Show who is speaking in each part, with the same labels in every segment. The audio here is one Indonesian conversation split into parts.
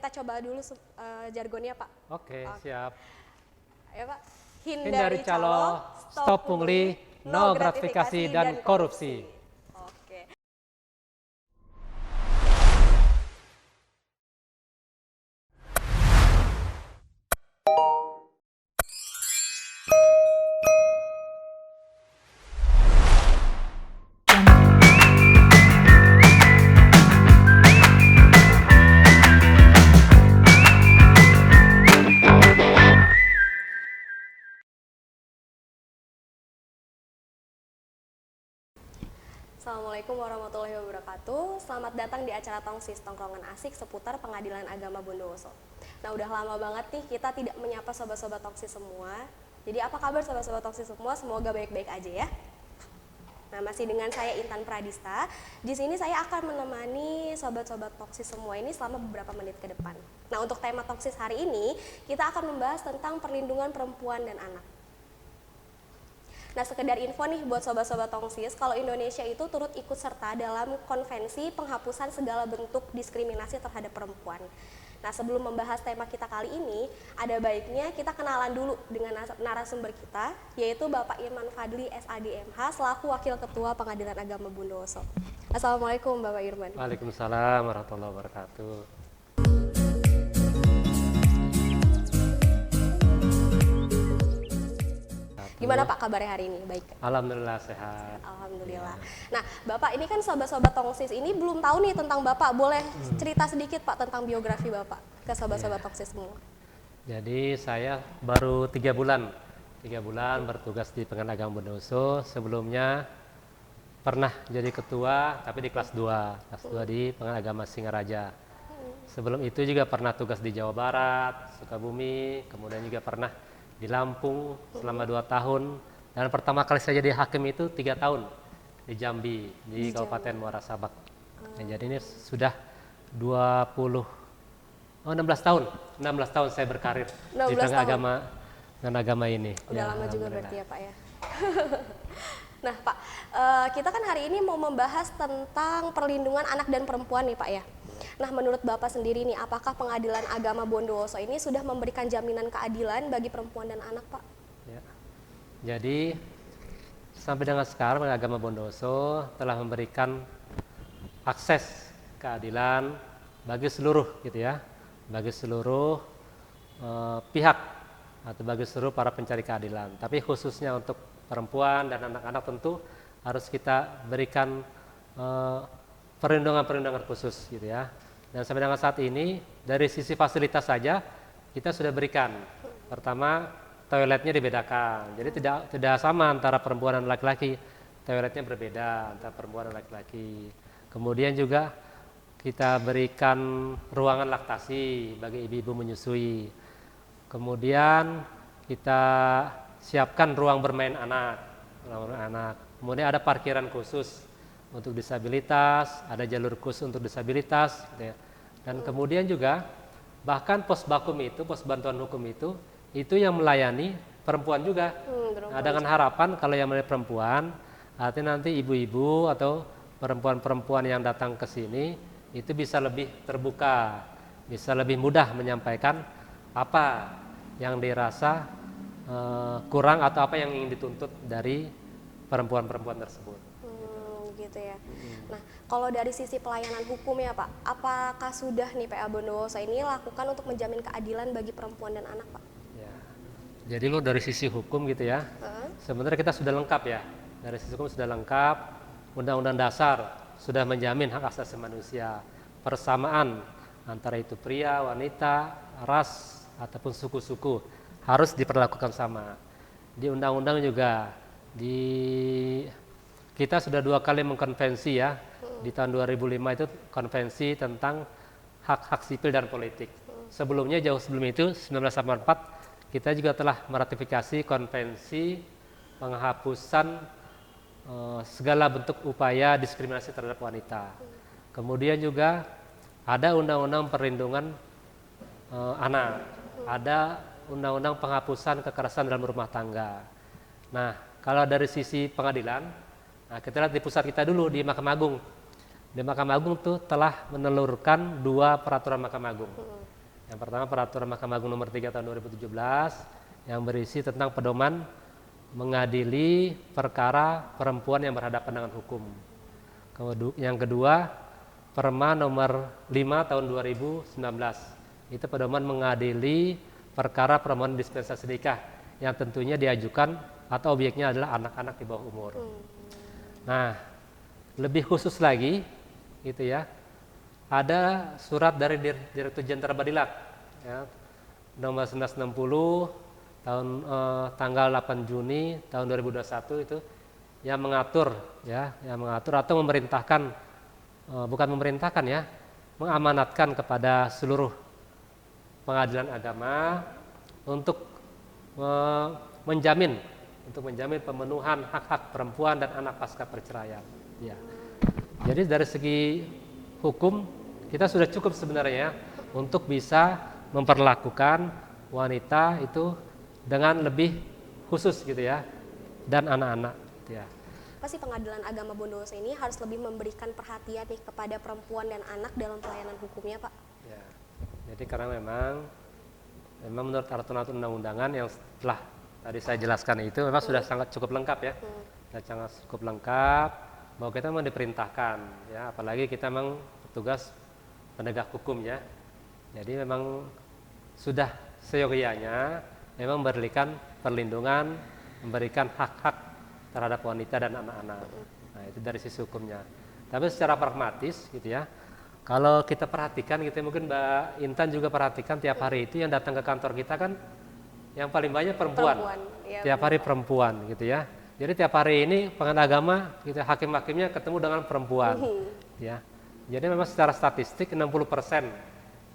Speaker 1: kita coba dulu jargonnya, Pak.
Speaker 2: Oke, siap.
Speaker 1: Ya, Pak.
Speaker 2: Hindari calo, stop pungli, no gratifikasi dan korupsi.
Speaker 1: Oke. Assalamualaikum warahmatullahi wabarakatuh. Selamat datang di acara Tongsis, tongkrongan asik seputar Pengadilan Agama Bondowoso. Nah, udah lama banget nih kita tidak menyapa sobat-sobat Tongsis semua. Jadi apa kabar sobat-sobat Tongsis semua? Semoga baik-baik aja ya. Nah, masih dengan saya Intan Pradista. Di sini saya akan menemani sobat-sobat Toksis semua ini selama beberapa menit ke depan. Nah, untuk tema Toksis hari ini, kita akan membahas tentang perlindungan perempuan dan anak. Nah, sekedar info nih buat sobat-sobat Tongsis, kalau Indonesia itu turut ikut serta dalam konvensi penghapusan segala bentuk diskriminasi terhadap perempuan. Nah, sebelum membahas tema kita kali ini, ada baiknya kita kenalan dulu dengan narasumber kita, yaitu Bapak Irman Fadli SADMH selaku Wakil Ketua Pengadilan Agama Bondowoso. Assalamualaikum Bapak Irman.
Speaker 2: Waalaikumsalam warahmatullahi wabarakatuh.
Speaker 1: Gimana Pak kabarnya hari ini? Baik.
Speaker 2: Alhamdulillah sehat.
Speaker 1: Alhamdulillah. Nah, Bapak ini kan sobat-sobat Tongsis ini belum tahu nih tentang Bapak. Boleh cerita sedikit Pak tentang biografi Bapak ke sobat-sobat Tongsis semua?
Speaker 2: Jadi saya baru 3 bulan bertugas di Pengadilan Agama Bondowoso. Sebelumnya pernah jadi ketua tapi di kelas 2 di Pengadilan Agama Singaraja. Sebelum itu juga pernah tugas di Jawa Barat, Sukabumi, kemudian juga pernah di Lampung selama 2 tahun, dan pertama kali saya jadi hakim itu 3 tahun di Jambi, di Kabupaten Muara Sabak. Nah, jadi ini sudah 16 tahun saya berkarir di Pengadilan Agama ini.
Speaker 1: Udah lama juga berarti ya Pak ya. Nah Pak, kita kan hari ini mau membahas tentang perlindungan anak dan perempuan nih Pak ya. Nah, menurut Bapak sendiri nih, apakah Pengadilan Agama Bondowoso ini sudah memberikan jaminan keadilan bagi perempuan dan anak, Pak?
Speaker 2: Ya. Jadi, sampai dengan sekarang Pengadilan Agama Bondowoso telah memberikan akses keadilan bagi seluruh bagi seluruh pihak atau bagi seluruh para pencari keadilan. Tapi khususnya untuk perempuan dan anak-anak tentu harus kita berikan perlindungan khusus gitu ya. Dan sampai dengan saat ini dari sisi fasilitas saja kita sudah berikan. Pertama, toiletnya dibedakan. Jadi tidak sama antara perempuan dan laki-laki. Toiletnya berbeda antara perempuan dan laki-laki. Kemudian juga kita berikan ruangan laktasi bagi ibu-ibu menyusui. Kemudian kita siapkan ruang bermain anak. Kemudian ada parkiran khusus untuk disabilitas, ada jalur khusus untuk disabilitas, gitu ya. Dan kemudian juga bahkan pos bakum itu, pos bantuan hukum itu yang melayani perempuan juga. Nah, dengan harapan kalau yang melayani perempuan, artinya nanti ibu-ibu atau perempuan-perempuan yang datang ke sini itu bisa lebih terbuka, bisa lebih mudah menyampaikan apa yang dirasa kurang atau apa yang ingin dituntut dari perempuan-perempuan tersebut.
Speaker 1: Gitu ya. Nah, kalau dari sisi pelayanan hukum ya Pak, apakah sudah nih PA Bondowoso ini lakukan untuk menjamin keadilan bagi perempuan dan anak Pak?
Speaker 2: Ya. Jadi lo dari sisi hukum gitu ya, sebenarnya kita sudah lengkap ya. Dari sisi hukum sudah lengkap, Undang-Undang Dasar sudah menjamin hak asasi manusia, persamaan antara itu pria, wanita, ras ataupun suku-suku harus diperlakukan sama. Di undang-undang juga kita sudah 2 kali mengkonvensi ya. Di tahun 2005 itu konvensi tentang hak-hak sipil dan politik. Sebelumnya jauh sebelum itu 1984 kita juga telah meratifikasi konvensi penghapusan segala bentuk upaya diskriminasi terhadap wanita. Kemudian juga ada undang-undang perlindungan anak, ada undang-undang penghapusan kekerasan dalam rumah tangga. Nah, kalau dari sisi pengadilan, nah, kita lihat di pusat kita dulu di Mahkamah Agung. di Mahkamah Agung tuh telah menelurkan 2 peraturan Mahkamah Agung. Yang pertama peraturan Mahkamah Agung nomor 3 tahun 2017 yang berisi tentang pedoman mengadili perkara perempuan yang berhadapan dengan hukum. Yang kedua Perma nomor 5 tahun 2019. Itu pedoman mengadili perkara permohonan dispensasi nikah yang tentunya diajukan atau objeknya adalah anak-anak di bawah umur. Nah, lebih khusus lagi gitu ya. Ada surat dari Direktur Jenderal Badilat ya, nomor 1960 tahun tanggal 8 Juni tahun 2021 itu yang mengatur atau memerintahkan bukan memerintahkan ya, mengamanatkan kepada seluruh pengadilan agama untuk menjamin pemenuhan hak-hak perempuan dan anak pasca perceraian. Ya. Jadi dari segi hukum kita sudah cukup sebenarnya untuk bisa memperlakukan wanita itu dengan lebih khusus gitu ya, dan anak-anak gitu ya.
Speaker 1: Apa sih Pengadilan Agama Bondowoso ini harus lebih memberikan perhatian nih kepada perempuan dan anak dalam pelayanan hukumnya, Pak? Ya,
Speaker 2: jadi karena memang menurut aturan undang-undangan yang setelah tadi saya jelaskan itu memang sudah sangat cukup lengkap ya, sangat cukup lengkap bahwa kita memang diperintahkan ya, apalagi kita memang petugas penegak hukum ya. Jadi memang sudah seyogyanya memang memberikan perlindungan, memberikan hak-hak terhadap wanita dan anak-anak. Nah, itu dari sisi hukumnya. Tapi secara pragmatis gitu ya, kalau kita perhatikan gitu ya, mungkin Mbak Intan juga perhatikan tiap hari itu yang datang ke kantor kita kan yang paling banyak perempuan. Ya, tiap hari perempuan gitu ya. Jadi tiap hari ini pengadilan agama gitu, hakim-hakimnya ketemu dengan perempuan. Ya. Jadi memang secara statistik 60%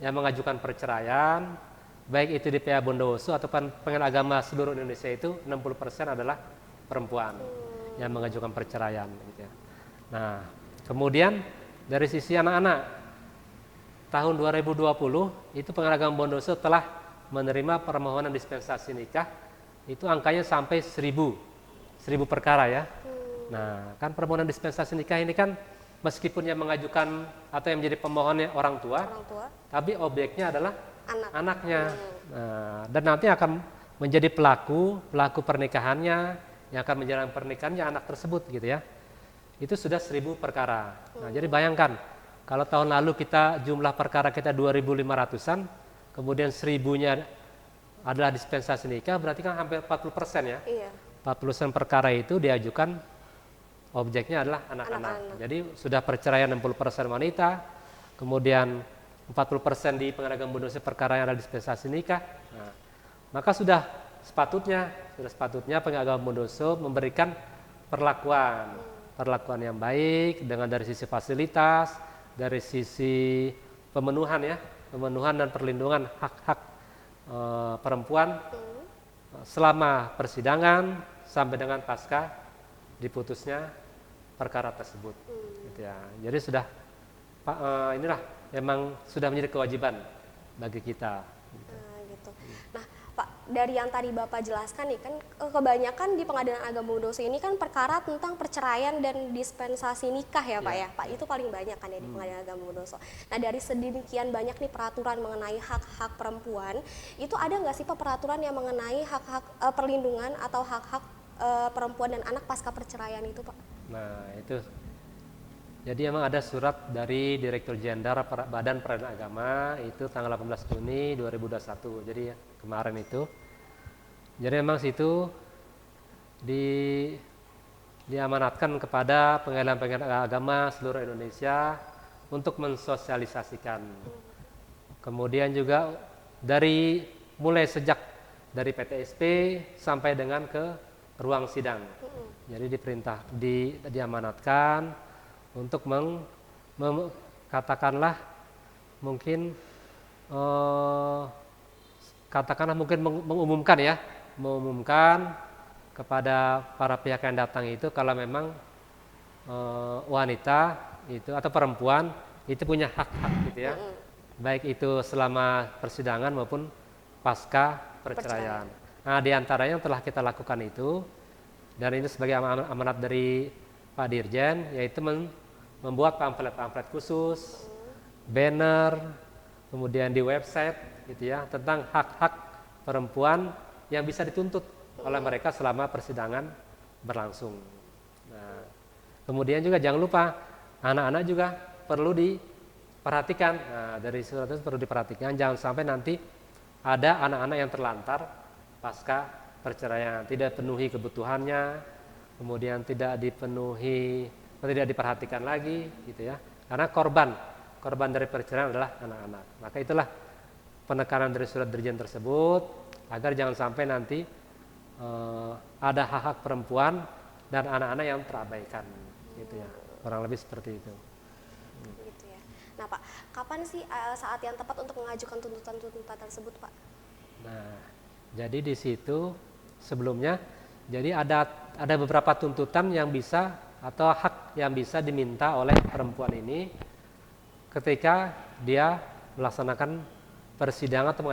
Speaker 2: yang mengajukan perceraian, baik itu di PA Bondowoso ataupun pengadilan agama seluruh Indonesia itu 60% adalah perempuan yang mengajukan perceraian gitu ya. Nah, kemudian dari sisi anak-anak tahun 2020 itu Pengadilan Agama Bondowoso telah menerima permohonan dispensasi nikah itu angkanya sampai 1000 perkara ya. Nah, kan permohonan dispensasi nikah ini kan meskipun yang mengajukan atau yang menjadi pemohonnya orang tua, tapi objeknya adalah anaknya. Nah, dan nanti akan menjadi pelaku pernikahannya, yang akan menjalani pernikahannya anak tersebut gitu ya. Itu sudah 1000 perkara. Nah, jadi bayangkan kalau tahun lalu kita jumlah perkara kita 2.500-an, kemudian 1000-nya adalah dispensasi nikah, berarti kan hampir 40% ya. Iya. 40% perkara itu diajukan objeknya adalah anak-anak. Jadi sudah perceraian 60% wanita, kemudian 40% di Pengadilan Agama Bondowoso perkara yang ada dispensasi nikah. Nah, maka sudah sepatutnya Pengadilan Agama Bondowoso memberikan perlakuan yang baik dengan dari sisi fasilitas, dari sisi pemenuhan dan perlindungan hak-hak perempuan selama persidangan sampai dengan pasca diputusnya perkara tersebut. Gitu ya. Jadi sudah inilah memang sudah menjadi kewajiban bagi kita.
Speaker 1: Gitu. Nah, Pak, dari yang tadi Bapak jelaskan nih kan kebanyakan di Pengadilan Agama Bondowoso ini kan perkara tentang perceraian dan dispensasi nikah ya Pak ya. Pak, itu paling banyak kan ya di Pengadilan Agama Bondowoso. Nah, dari sedemikian banyak nih peraturan mengenai hak-hak perempuan, itu ada nggak sih Pak peraturan yang mengenai hak-hak perlindungan atau hak-hak perempuan dan anak pasca perceraian itu Pak?
Speaker 2: Nah, itu. Jadi memang ada surat dari Direktur Jenderal Badan Peradilan Agama itu tanggal 18 Juni 2021. Jadi ya, kemarin itu. Jadi memang situ diamanatkan kepada pengadilan agama seluruh Indonesia untuk mensosialisasikan. Kemudian juga mulai sejak dari PTSP sampai dengan ke ruang sidang. Jadi diamanatkan untuk katakanlah mungkin mengumumkan kepada para pihak yang datang itu kalau memang wanita itu atau perempuan itu punya hak-hak gitu ya, baik itu selama persidangan maupun pasca perceraian. Nah, diantaranya yang telah kita lakukan itu, dan ini sebagai amanat dari Pak Dirjen, yaitu membuat pamflet-pamflet khusus, banner, kemudian di website gitu ya, tentang hak-hak perempuan yang bisa dituntut oleh mereka selama persidangan berlangsung. Nah, kemudian juga jangan lupa anak-anak juga perlu diperhatikan. Nah, dari surat itu perlu diperhatikan, jangan sampai nanti ada anak-anak yang terlantar pasca perceraian, tidak penuhi kebutuhannya, kemudian tidak diperhatikan lagi gitu ya. Karena korban dari perceraian adalah anak-anak. Maka itulah penekanan dari surat Dirjen tersebut agar jangan sampai nanti ada hak-hak perempuan dan anak-anak yang terabaikan gitu ya. Kurang lebih seperti itu.
Speaker 1: Gitu ya. Nah Pak, kapan sih saat yang tepat untuk mengajukan tuntutan-tuntutan tersebut Pak?
Speaker 2: Nah, jadi di situ sebelumnya, jadi ada beberapa tuntutan yang bisa atau hak yang bisa diminta oleh perempuan ini ketika dia melaksanakan persidangan atau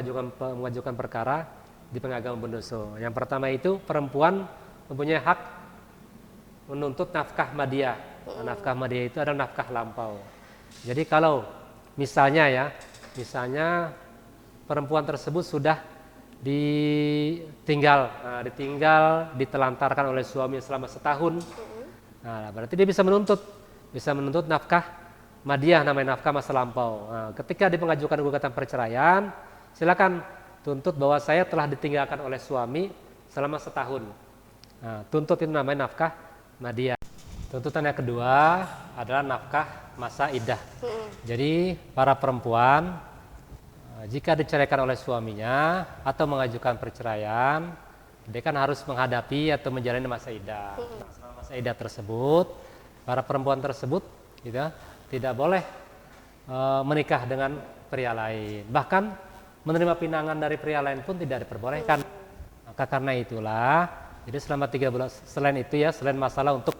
Speaker 2: mengajukan perkara di Pengadilan Agama Bondowoso. Yang pertama itu perempuan mempunyai hak menuntut nafkah madiah. Nafkah madiah itu adalah nafkah lampau. Jadi kalau misalnya perempuan tersebut sudah ditinggal, ditelantarkan oleh suami selama setahun, nah, berarti dia bisa menuntut nafkah madiah, namanya nafkah masa lampau. Nah, ketika mengajukan gugatan perceraian, silakan tuntut bahwa saya telah ditinggalkan oleh suami selama setahun. Nah, tuntut itu namanya nafkah madiah. Tuntutan yang kedua adalah nafkah masa iddah. Jadi para perempuan jika diceraikan oleh suaminya atau mengajukan perceraian, dia kan harus menghadapi atau menjalani masa iddah. Nah, selama masa iddah tersebut, para perempuan tersebut gitu, tidak boleh menikah dengan pria lain. Bahkan menerima pinangan dari pria lain pun tidak diperbolehkan. Maka karena itulah, jadi selama 3 bulan, selain itu ya, selain masalah untuk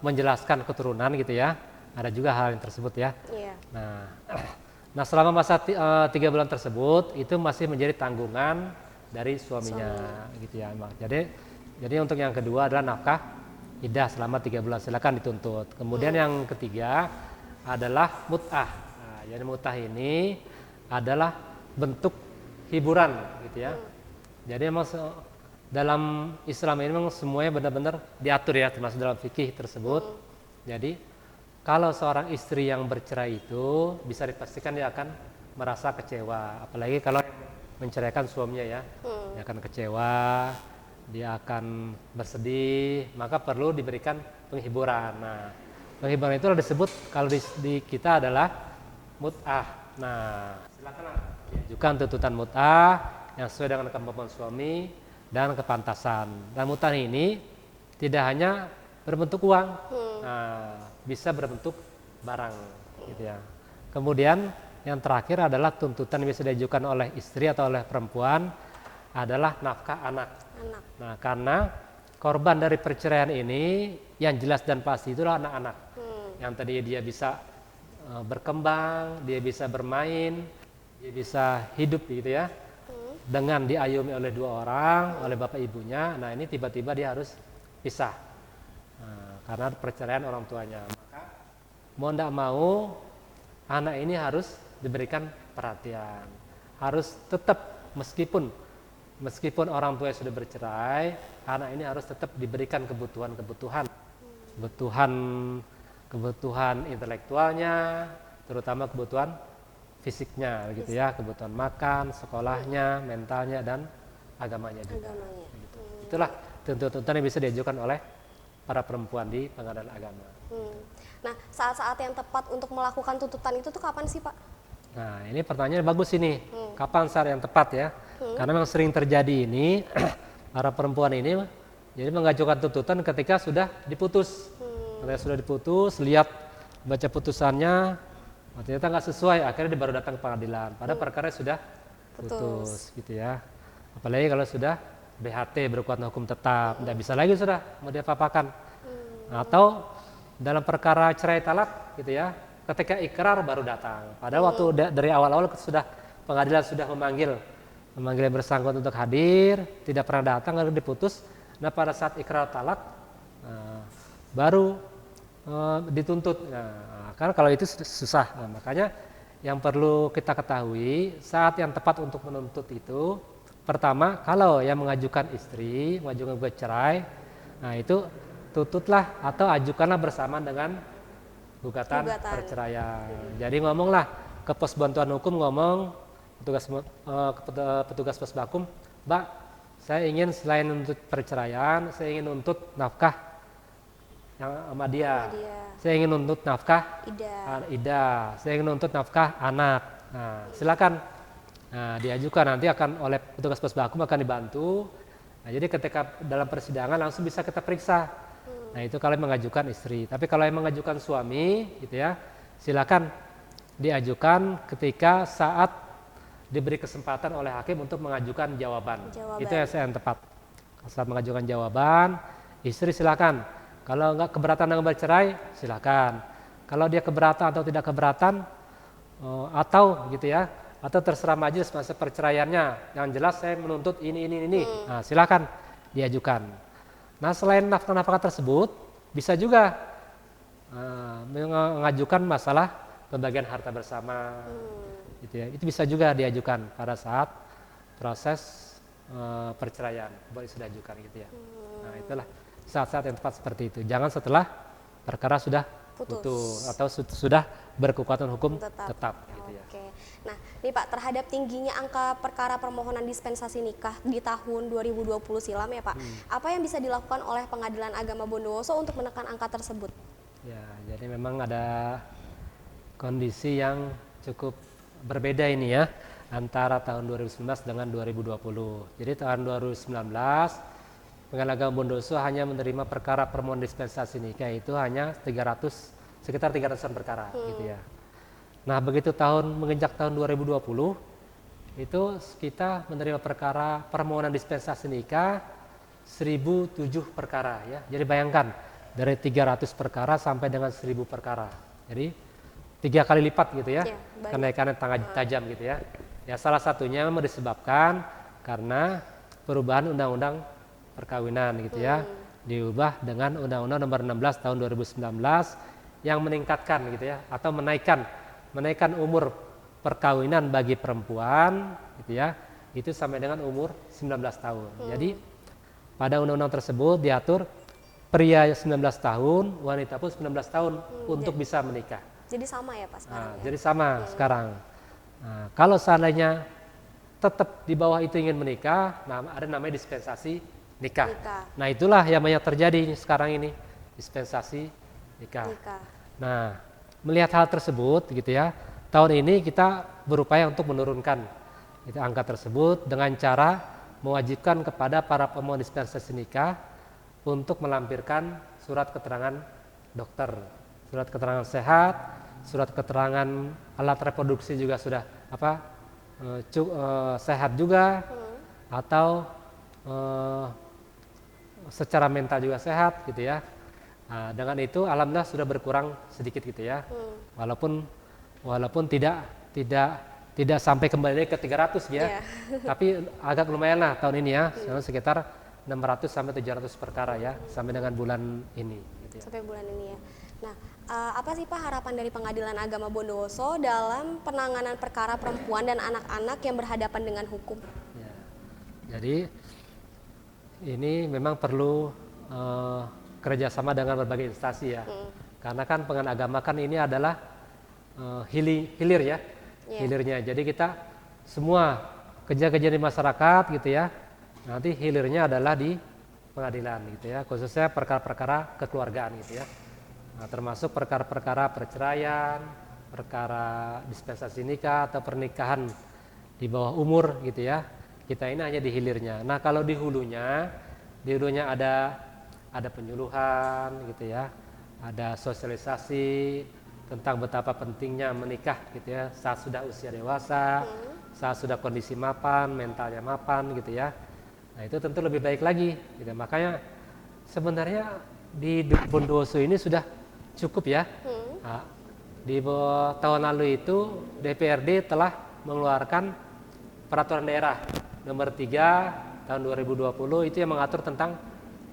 Speaker 2: menjelaskan keturunan gitu ya, ada juga hal yang tersebut ya.
Speaker 1: Iya.
Speaker 2: Nah selama masa 3 bulan tersebut itu masih menjadi tanggungan dari suaminya gitu ya. Jadi untuk yang kedua adalah nafkah iddah selama 3 bulan, silakan dituntut. Kemudian yang ketiga adalah mut'ah. Nah, jadi mut'ah ini adalah bentuk hiburan gitu ya. Jadi memang dalam Islam ini memang semuanya benar-benar diatur ya, termasuk dalam fikih tersebut. Jadi kalau seorang istri yang bercerai itu bisa dipastikan dia akan merasa kecewa, apalagi kalau menceraikan suaminya ya, dia akan kecewa, dia akan bersedih, maka perlu diberikan penghiburan. Nah, penghiburan itu disebut kalau di kita adalah mut'ah. Nah, silakan ajukan tuntutan mut'ah yang sesuai dengan kemampuan suami dan kepantasan. Dan mut'ah ini tidak hanya berbentuk uang, nah, bisa berbentuk barang gitu ya. Kemudian yang terakhir adalah tuntutan yang bisa diajukan oleh istri atau oleh perempuan adalah nafkah anak. Nah, karena korban dari perceraian ini yang jelas dan pasti itulah anak-anak. Yang tadi dia bisa berkembang, dia bisa bermain, dia bisa hidup gitu ya. Dengan diayomi oleh 2 orang, oleh bapak ibunya. Nah, ini tiba-tiba dia harus pisah. Karena perceraian orang tuanya, maka mau tidak mau anak ini harus diberikan perhatian, harus tetap meskipun orang tua sudah bercerai, anak ini harus tetap diberikan kebutuhan intelektualnya, terutama kebutuhan fisiknya gitu ya, kebutuhan makan, sekolahnya, mentalnya, dan agamanya juga. Itulah tuntutan yang bisa diajukan oleh para perempuan di Pengadilan Agama.
Speaker 1: Nah, saat-saat yang tepat untuk melakukan tuntutan itu tuh kapan sih Pak?
Speaker 2: Nah, ini pertanyaan bagus ini. Kapan saat yang tepat ya? Karena memang sering terjadi ini para perempuan ini jadi mengajukan tuntutan ketika sudah diputus. Ketika sudah diputus, lihat baca putusannya, ternyata nggak sesuai, akhirnya baru datang ke pengadilan. Padahal perkara sudah putus gitu ya. Apalagi kalau sudah BHT berkekuatan hukum tetap, tidak bisa lagi sudah mau diapa-apakan. Atau dalam perkara cerai talak gitu ya, ketika ikrar baru datang. Padahal waktu dari awal-awal pengadilan sudah memanggil yang bersangkutan untuk hadir, tidak pernah datang, lalu diputus. Nah pada saat ikrar talak baru dituntut. Nah, karena kalau itu susah. Nah, makanya yang perlu kita ketahui saat yang tepat untuk menuntut itu, pertama kalau yang mengajukan istri, mengajukan gugat cerai, nah itu tututlah atau ajukanlah bersama dengan gugatan perceraian. Jadi ngomonglah ke pos bantuan hukum, ngomong petugas pos bakum, Mbak, saya ingin selain untuk perceraian, saya ingin nuntut nafkah yang sama dia. Saya ingin nuntut nafkah ida. Saya ingin nuntut nafkah anak. Nah, silakan. Nah, diajukan, nanti akan oleh petugas pos bakum akan dibantu. Nah, jadi ketika dalam persidangan langsung bisa kita periksa. Nah, itu kalau yang mengajukan istri. Tapi kalau yang mengajukan suami, gitu ya, silakan diajukan ketika saat diberi kesempatan oleh hakim untuk mengajukan jawaban. Itu yang tepat. Saat mengajukan jawaban, istri silakan. Kalau nggak keberatan dengan bercerai, silakan. Kalau dia keberatan atau tidak keberatan, atau gitu ya, atau terserah majelis masa perceraiannya. Yang jelas saya menuntut ini. Nah, silakan diajukan. Nah, selain nafkah-nafkah tersebut, bisa juga mengajukan masalah pembagian harta bersama. Gitu ya. Itu bisa juga diajukan pada saat proses perceraian, boleh sudah ajukan gitu ya. Nah, itulah saat-saat yang tepat seperti itu. Jangan setelah perkara sudah putus atau sudah berkekuatan hukum tetap gitu ya.
Speaker 1: Oke. Nah, nih Pak, terhadap tingginya angka perkara permohonan dispensasi nikah di tahun 2020 silam ya Pak, apa yang bisa dilakukan oleh Pengadilan Agama Bondowoso untuk menekan angka tersebut?
Speaker 2: Ya, jadi memang ada kondisi yang cukup berbeda ini ya antara tahun 2019 dengan 2020. Jadi tahun 2019 Pengadilan Agama Bondowoso hanya menerima perkara permohonan dispensasi nikah itu hanya sekitar 300-an perkara gitu ya. Nah, begitu menginjak tahun 2020 itu kita menerima perkara permohonan dispensasi nikah 1007 perkara ya. Jadi bayangkan dari 300 perkara sampai dengan 1000 perkara. Jadi 3 kali lipat gitu ya. Kenaikannya tajam gitu ya. Ya, salah satunya memang disebabkan karena perubahan undang-undang perkawinan gitu ya, diubah dengan Undang-Undang Nomor 16 Tahun 2019 yang meningkatkan gitu ya, atau menaikkan umur perkawinan bagi perempuan gitu ya, itu sampai dengan umur 19 tahun. Jadi pada undang-undang tersebut diatur pria 19 tahun, wanita pun 19 tahun untuk bisa menikah.
Speaker 1: Jadi sama ya Pak sekarang?
Speaker 2: Nah, jadi sama sekarang. Nah, kalau seandainya tetap di bawah itu ingin menikah, nah ada namanya dispensasi nikah. Nah, itulah yang banyak terjadi sekarang ini, dispensasi nikah. Nah, melihat hal tersebut gitu ya, tahun ini kita berupaya untuk menurunkan itu angka tersebut dengan cara mewajibkan kepada para pemohon dispensasi nikah untuk melampirkan surat keterangan dokter, surat keterangan sehat, surat keterangan alat reproduksi juga sudah sehat juga, atau secara mental juga sehat gitu ya. Nah, dengan itu alhamdulillah sudah berkurang sedikit gitu ya. Walaupun tidak sampai kembali ke 300 ya. Tapi agak lumayan lah tahun ini ya. Sekitar 600 sampai 700 perkara ya sampai dengan bulan ini gitu ya.
Speaker 1: Sampai bulan ini ya. Nah, apa sih Pak harapan dari Pengadilan Agama Bondowoso dalam penanganan perkara perempuan dan anak-anak yang berhadapan dengan hukum?
Speaker 2: Ya. Jadi ini memang perlu kerjasama dengan berbagai instansi ya, karena kan pengadilan agama kan ini adalah hilir ya, hilirnya. Jadi kita semua kejadian di masyarakat gitu ya, nanti hilirnya adalah di pengadilan gitu ya, khususnya perkara-perkara kekeluargaan gitu ya. Nah, termasuk perkara-perkara perceraian, perkara dispensasi nikah atau pernikahan di bawah umur gitu ya. Kita ini hanya di hilirnya. Nah, kalau di hulunya ada penyuluhan gitu ya, ada sosialisasi tentang betapa pentingnya menikah gitu ya, saat sudah usia dewasa, saat sudah kondisi mapan, mentalnya mapan gitu ya. Nah, itu tentu lebih baik lagi gitu. Makanya sebenarnya di Bondowoso ini sudah cukup ya. Nah, di tahun lalu itu DPRD telah mengeluarkan peraturan daerah nomor 3 tahun 2020 itu yang mengatur tentang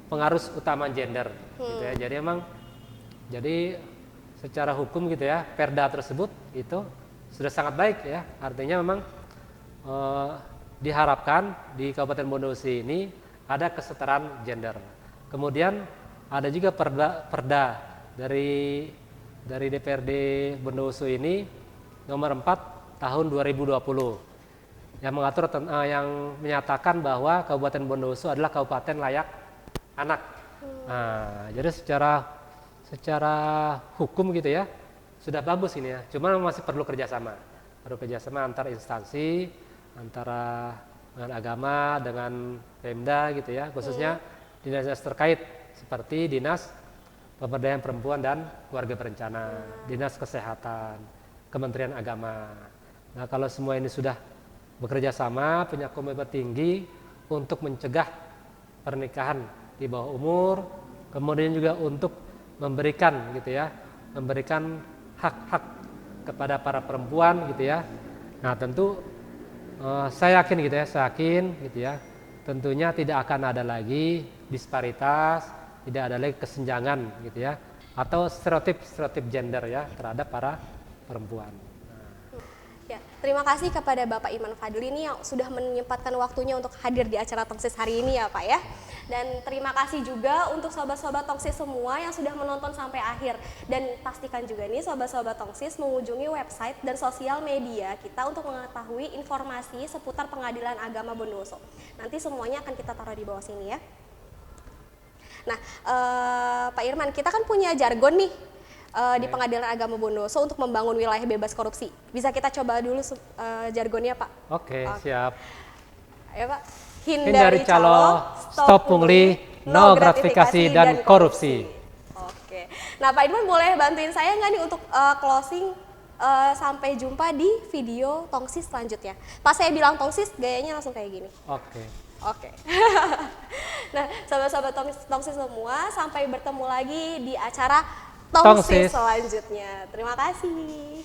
Speaker 2: pengaruh utama gender gitu ya. Jadi secara hukum gitu ya, perda tersebut itu sudah sangat baik ya. Artinya memang diharapkan di Kabupaten Bondowoso ini ada kesetaraan gender. Kemudian ada juga perda dari DPRD Bondowoso ini nomor 4 tahun 2020 yang mengatur yang menyatakan bahwa Kabupaten Bondowoso adalah kabupaten layak anak. Nah, jadi secara hukum gitu ya sudah bagus ini ya. Cuma masih perlu kerjasama antar instansi, antara dengan agama, dengan Pemda gitu ya, khususnya dinas terkait seperti Dinas Pemberdayaan Perempuan dan Keluarga Berencana, Dinas Kesehatan, Kementerian Agama. Nah, kalau semua ini sudah bekerja sama, punya komitmen tinggi untuk mencegah pernikahan di bawah umur, kemudian juga untuk memberikan gitu ya, memberikan hak-hak kepada para perempuan gitu ya. Nah, tentu saya yakin gitu ya, tentunya tidak akan ada lagi disparitas, tidak ada lagi kesenjangan gitu ya, atau stereotip gender ya terhadap para perempuan.
Speaker 1: Ya, terima kasih kepada Bapak Iman Fadli ini yang sudah menyempatkan waktunya untuk hadir di acara Tongsis hari ini ya Pak ya. Dan terima kasih juga untuk sobat-sobat Tongsis semua yang sudah menonton sampai akhir. Dan pastikan juga nih sobat-sobat Tongsis mengunjungi website dan sosial media kita untuk mengetahui informasi seputar Pengadilan Agama Bondowoso. Nanti semuanya akan kita taruh di bawah sini ya. Nah, Pak Irman, kita kan punya jargon nih di Pengadilan Agama Bondowoso untuk membangun wilayah bebas korupsi. Bisa kita coba dulu jargonnya, Pak?
Speaker 2: Oke, siap.
Speaker 1: Ayo, Pak.
Speaker 2: Hindari calo, stop pungli, no gratifikasi dan korupsi.
Speaker 1: Oke. Nah, Pak Irman boleh bantuin saya nggak nih untuk closing sampai jumpa di video Tongsis selanjutnya. Pas saya bilang Tongsis, gayanya langsung kayak gini. Oke. Nah, sahabat-sahabat Tongsis semua, sampai bertemu lagi di acara Tongsis selanjutnya. Terima kasih.